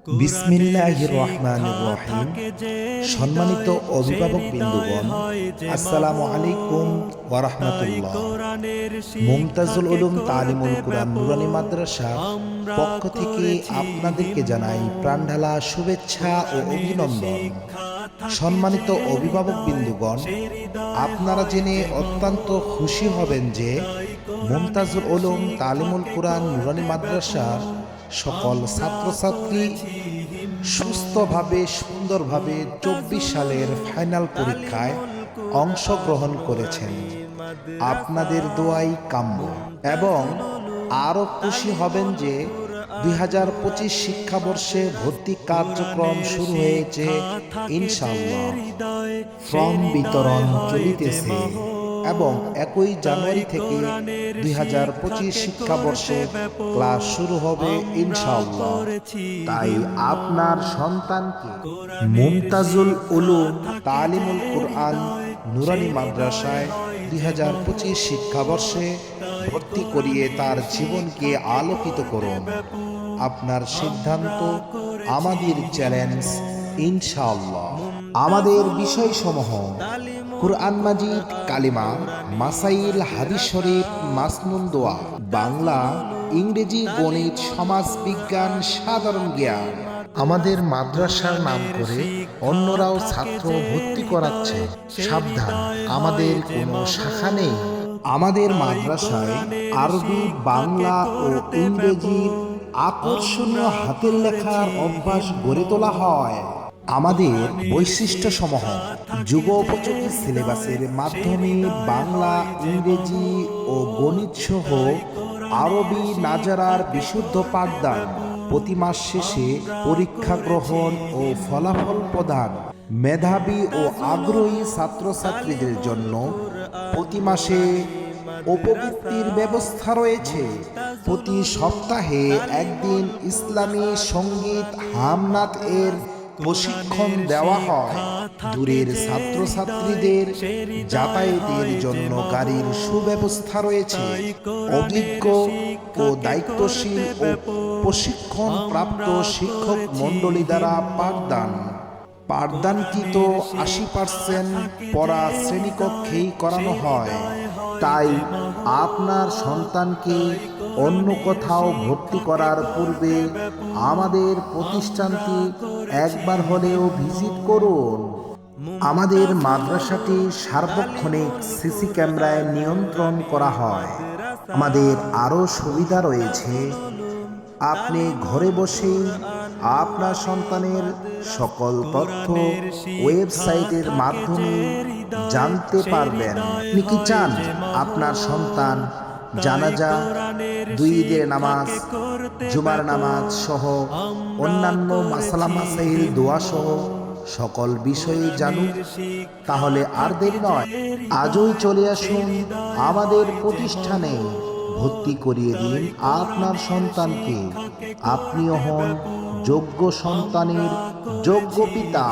বিসমিল্লাহির রহমানির রহিম। সম্মানিত অভিভাবক বিন্দুগণ, আসসালামু আলাইকুম ওয়া রাহমাতুল্লাহ। মুমতাজুল উলুম তালিমুল কুরআন নুরানী মাদ্রাসার পক্ষ থেকে আপনাদেরকে জানাই প্রাণঢালা শুভেচ্ছা ও অভিনন্দন। সম্মানিত অভিভাবক বিন্দুগণ, আপনারা জেনে অত্যন্ত খুশি হবেন যে মুমতাজুল উলুম তালিমুল কুরআন নুরানী মাদ্রাসার সকল ছাত্রছাত্রী সুস্থভাবে সুন্দরভাবে 24 সালের ফাইনাল পরীক্ষায় অংশগ্রহণ করেছেন। আপনাদের দোয়াই কাম্য। এবং আরও খুশি হবেন যে 2025 শিক্ষাবর্ষে ভর্তি কার্যক্রম শুরু হয়েছে ইনশাআল্লাহ। ফর্ম বিতরণ চলিতেছে এবং 1 জানুয়ারি থেকে 2025 শিক্ষাবর্ষে ক্লাস শুরু হবে ইনশাআল্লাহ। তাই আপনার সন্তানকে মুমতাজুল উলুম তালিমুল কুরআন নুরানী মাদ্রাসায় 2025 শিক্ষাবর্ষে ভর্তি করিয়ে তার জীবনকে আলোকিত করুন। আপনার সিদ্ধান্ত আমাদের চ্যালেঞ্জ ইনশাআল্লাহ। আমাদের বিষয়সমূহ: কুরআন মাজিদ, কালিমা, মাসাইল, হাদিস শরীফ, মাসনুন দোয়া, বাংলা, ইংরেজি, গণিত, সমাজ বিজ্ঞান, সাধারণ জ্ঞান। আমাদের মাদ্রাসার নাম করে অন্যরাও ছাত্র ভর্তি করাচ্ছে। সাবধান, আমাদের কোনো শাখা নেই। আমাদের মাদ্রাসায় আরবি, বাংলা ও ইংরেজির আকর্ষণীয় হাতের লেখার অভ্যাস গড়ে তোলা হয়। আমাদের বৈশিষ্ট্যসমূহ: যুগোপযোগী সিলেবাসের মাধ্যমে বাংলা, ইংরেজি ও গণিত সহ আরবি নাজারার বিশুদ্ধ পাঠদান, প্রতি মাস শেষে পরীক্ষা গ্রহণ ও ফলাফল প্রদান, মেধাবী ও আগ্রহী ছাত্রছাত্রীদের জন্য প্রতি মাসে উপবৃত্তির ব্যবস্থা রয়েছে। প্রতি সপ্তাহে একদিন ইসলামী সঙ্গীত, হামনাত এর প্রশিক্ষণ দেওয়া হয়। দূরের ছাত্রছাত্রীদের যাতায়াতের জন্য গাড়ির সুব্যবস্থা রয়েছে। অভিজ্ঞ ও দায়িত্বশীল ও প্রশিক্ষণ প্রাপ্ত শিক্ষক মণ্ডলী দ্বারা পাঠদানকৃত 80% পড়া শ্রেণীকক্ষেই করানো হয়। তাই আপনার সন্তানকে অন্য কোথাও ভর্তি করার পূর্বে আমাদের প্রতিষ্ঠানটি একবার হলেও ভিজিট করুন। আমাদের মাদ্রাসাটি সার্বক্ষণিক সিসি ক্যামেরায় নিয়ন্ত্রণ করা হয়। আমাদের আরও সুবিধা রয়েছে। আপনি ঘরে বসেই আপনার সন্তানের সকল তথ্য ওয়েবসাইটের মাধ্যমে জানতে পারবেন। আপনি কি চান আপনার সন্তান জানাজা, 2 ঈদের নামাজ, জুমার নামাজ সহ অন্যান্য মাসালা মাসাইল, দোয়া সহ সকল বিষয়ে জানুন? তাহলে আর দেরি নয়, আজই চলে আসুন আমাদের প্রতিষ্ঠানে। ভর্তি করিয়ে দিন আপনার সন্তানকে। আপনিও হন যোগ্য সন্তানের যোগ্য পিতা।